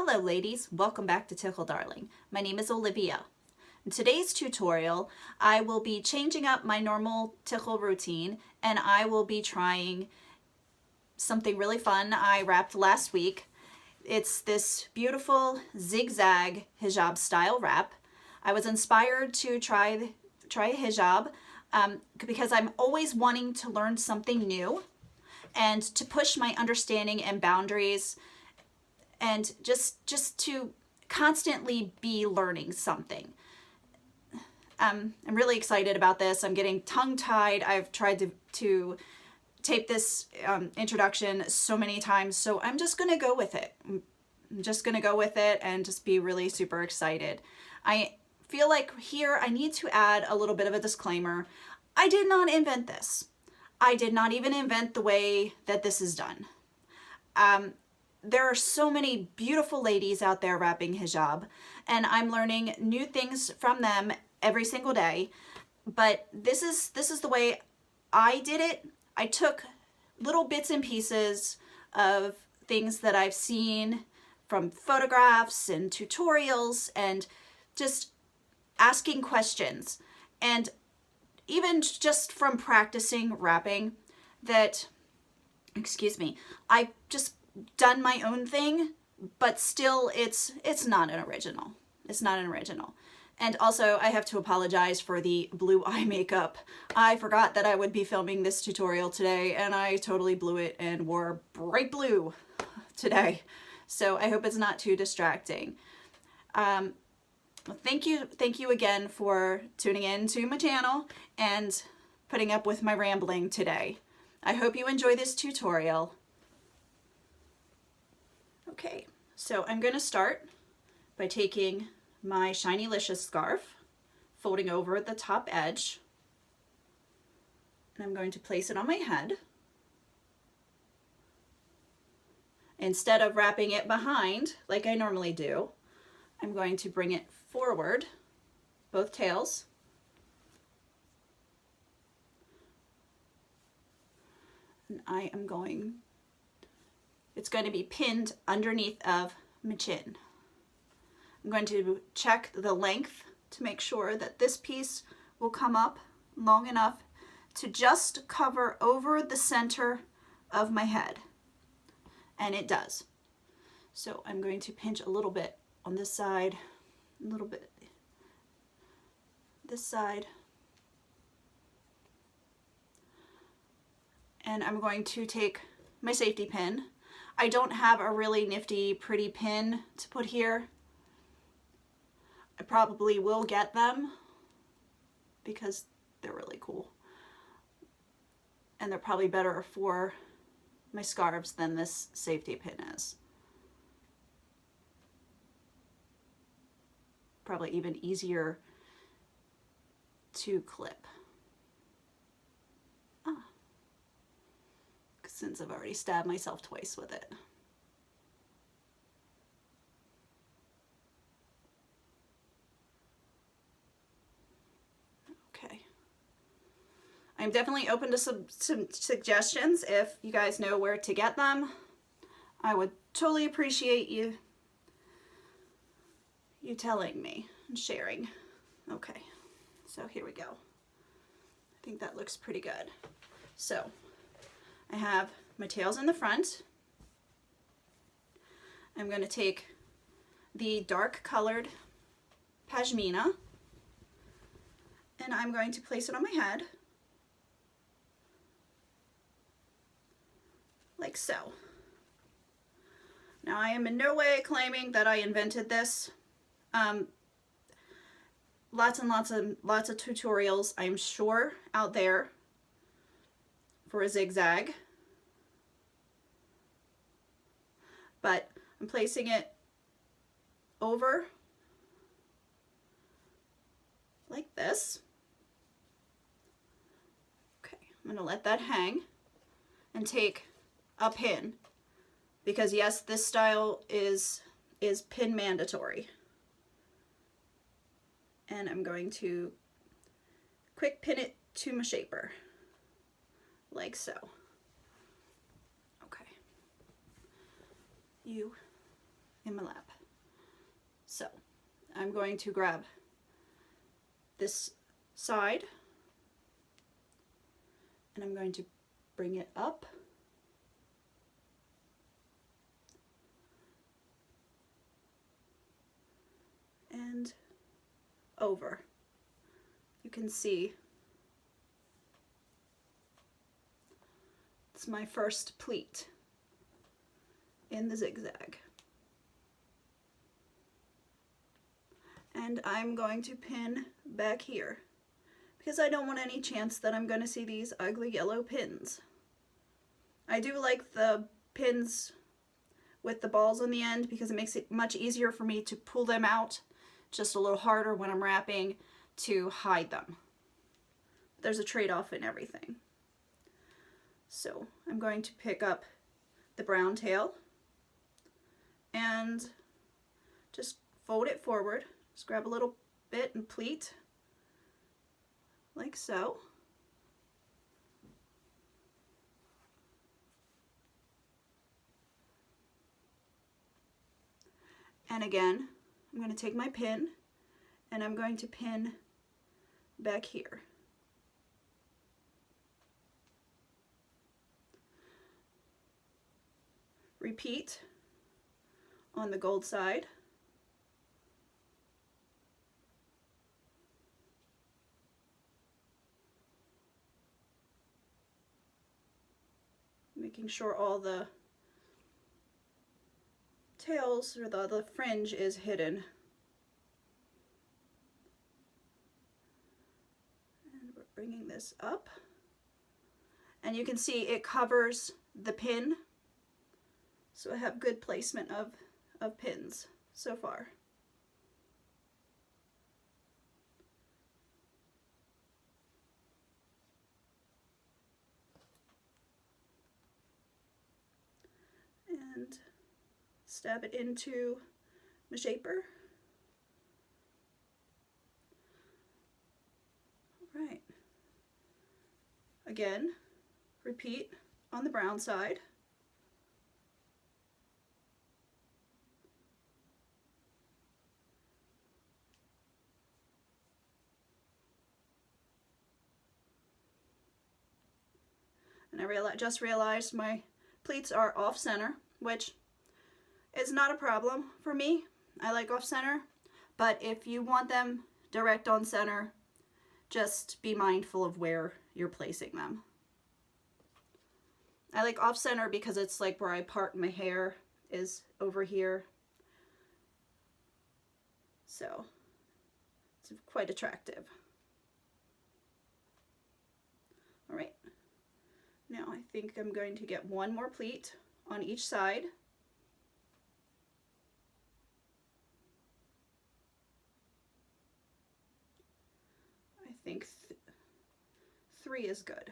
Hello ladies, welcome back to Tickle Darling. My name is Olivia. In today's tutorial, I will be changing up my normal tickle routine and I will be trying something really fun I wrapped last week. It's this beautiful Zig-Zag hijab style wrap. I was inspired to try a hijab because I'm always wanting to learn something new and to push my understanding and boundaries and just to constantly be learning something. I'm really excited about this. I'm getting tongue-tied. I've tried to tape this introduction so many times, so I'm just gonna go with it. I'm just gonna go with it and just be really super excited. I feel like here I need to add a little bit of a disclaimer. I did not invent this. I did not even invent the way that this is done. There are so many beautiful ladies out there wrapping hijab, and I'm learning new things from them every single day. But this is the way I did it. I took little bits and pieces of things that I've seen from photographs and tutorials and just asking questions, and even just from practicing wrapping that, excuse me, I just done my own thing, but still it's not an original. It's not an original. And also I have to apologize for the blue eye makeup. I forgot that I would be filming this tutorial today and I totally blew it and wore bright blue today. So I hope it's not too distracting. Thank you again for tuning in to my channel and putting up with my rambling today. I hope you enjoy this tutorial. Okay, so I'm going to start by taking my Shinylicious scarf, folding over the top edge, and I'm going to place it on my head. Instead of wrapping it behind like I normally do, I'm going to bring it forward, both tails, and it's going to be pinned underneath of my chin. I'm going to check the length to make sure that this piece will come up long enough to just cover over the center of my head. And it does. So I'm going to pinch a little bit on this side, a little bit this side. And I'm going to take my safety pin. I don't have a really nifty, pretty pin to put here. I probably will get them because they're really cool. And they're probably better for my scarves than this safety pin is. Probably even easier to clip. Since I've already stabbed myself twice with it. Okay. I'm definitely open to some suggestions if you guys know where to get them. I would totally appreciate you telling me and sharing. Okay, so here we go. I think that looks pretty good. So I have my tails in the front. I'm going to take the dark colored pashmina and I'm going to place it on my head like so. Now I am in no way claiming that I invented this. Lots and lots of tutorials I'm sure out there for a zigzag, but I'm placing it over like this. Okay, I'm going to let that hang and take a pin because yes, this style is pin mandatory. And I'm going to quick pin it to my shaper. Like so. Okay. You in my lap. So I'm going to grab this side and I'm going to bring it up and over. You can see it's my first pleat in the zigzag. And I'm going to pin back here because I don't want any chance that I'm going to see these ugly yellow pins. I do like the pins with the balls on the end because it makes it much easier for me to pull them out, just a little harder when I'm wrapping to hide them. There's a trade-off in everything. So I'm going to pick up the brown tail and just fold it forward. Just grab a little bit and pleat, like so. And again, I'm going to take my pin and I'm going to pin back here. Repeat on the gold side. Making sure all the tails or the fringe is hidden. And we're bringing this up. And you can see it covers the pin. So I have good placement of pins so far. And stab it into my shaper. All right. Again, repeat on the brown side. And I just realized my pleats are off center, which is not a problem for me. I like off center, but if you want them direct on center, just be mindful of where you're placing them. I like off center because it's like where I part my hair is over here. So it's quite attractive. All right. Now I think I'm going to get one more pleat on each side. I think three is good.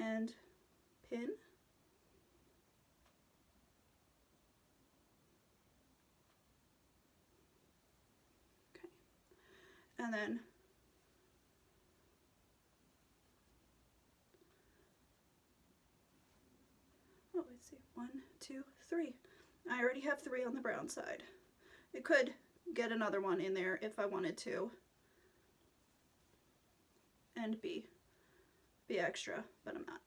And pin. Okay. And then let's see, 1, 2, 3. I already have 3 on the brown side. I could get another one in there if I wanted to and be extra, but I'm not.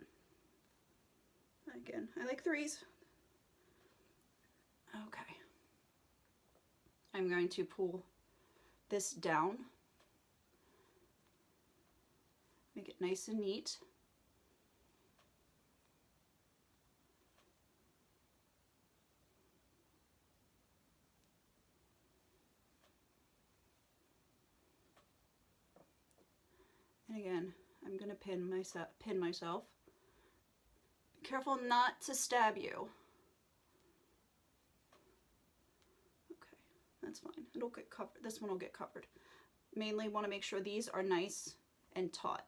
Again, I like 3s. Okay. I'm going to pull this down, make it nice and neat. And again, I'm going to pin myself. Be careful not to stab you. Okay, that's fine. It'll get covered. This one will get covered. Mainly want to make sure these are nice and taut.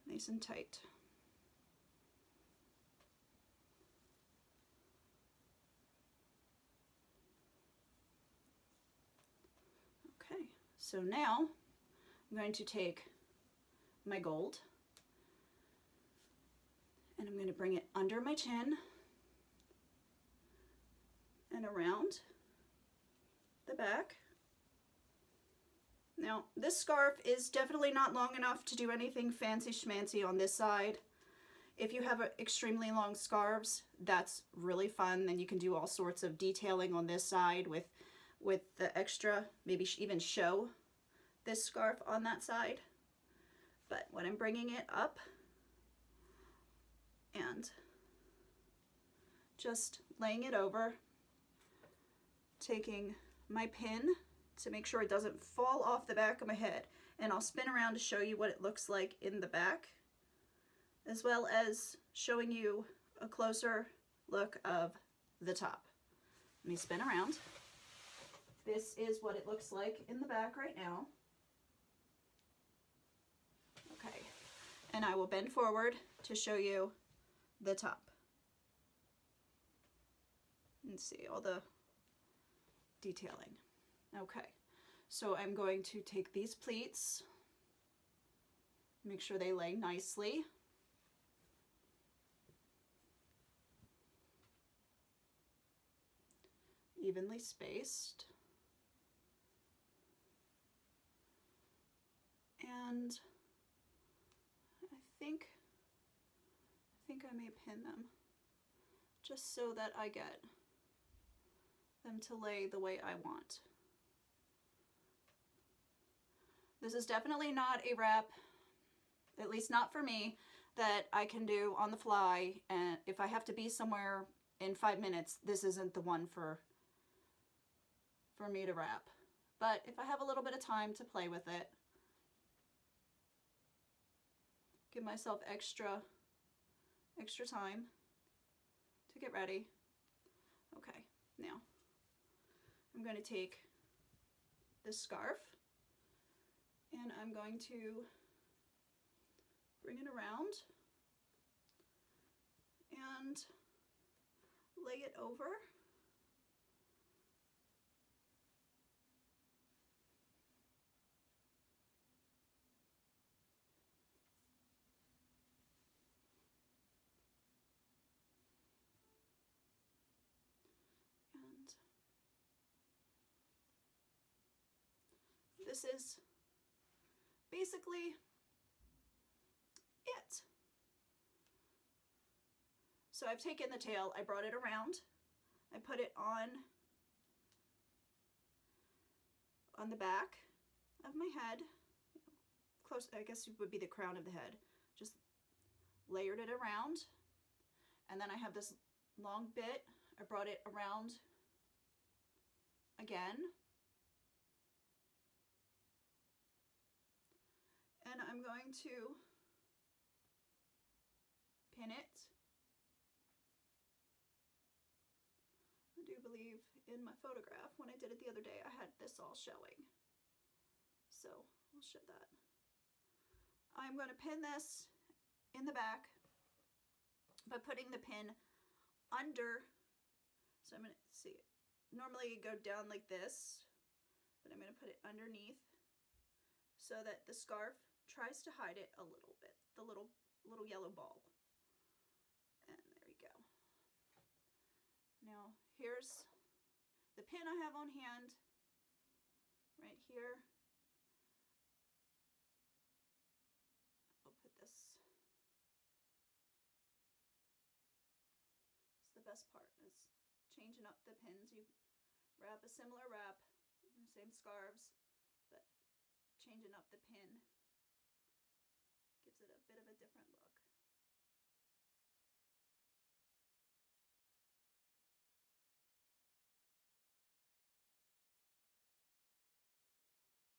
Nice and tight. Okay, so now I'm going to take my gold And I'm going to bring it under my chin and around the back. Now, this scarf is definitely not long enough to do anything fancy schmancy on this side. If you have extremely long scarves, that's really fun. Then you can do all sorts of detailing on this side with the extra, maybe even show this scarf on that side. But when I'm bringing it up and just laying it over, taking my pin to make sure it doesn't fall off the back of my head, and I'll spin around to show you what it looks like in the back, as well as showing you a closer look of the top. Let me spin around. This is what it looks like in the back right now. Okay, and I will bend forward to show you the top. And see all the detailing. Okay, so I'm going to take these pleats, make sure they lay nicely. Evenly spaced. And I think I may pin them just so that I get them to lay the way I want. This is definitely not a wrap, at least not for me, that I can do on the fly, and if I have to be somewhere in 5 minutes, this isn't the one for me to wrap. But if I have a little bit of time to play with it, give myself extra time to get ready. Okay, now I'm going to take this scarf and I'm going to bring it around and lay it over. And this is basically it. So I've taken the tail, I brought it around, I put it on the back of my head, close, I guess it would be the crown of the head, just layered it around, and then I have this long bit, I brought it around again, and I'm going to pin it. I do believe in my photograph, when I did it the other day, I had this all showing. So I'll show that. I'm going to pin this in the back by putting the pin under. So I'm going to see, normally you go down like this, but I'm going to put it underneath so that the scarf tries to hide it a little bit, the little yellow ball. And there you go. Now here's the pin I have on hand right here. I'll put this. It's the best part, is changing up the pins. You wrap a similar wrap, same scarves, but changing up the pin gives it a bit of a different look.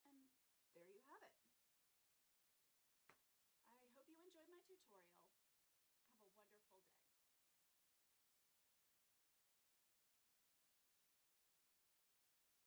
And there you have it. I hope you enjoyed my tutorial.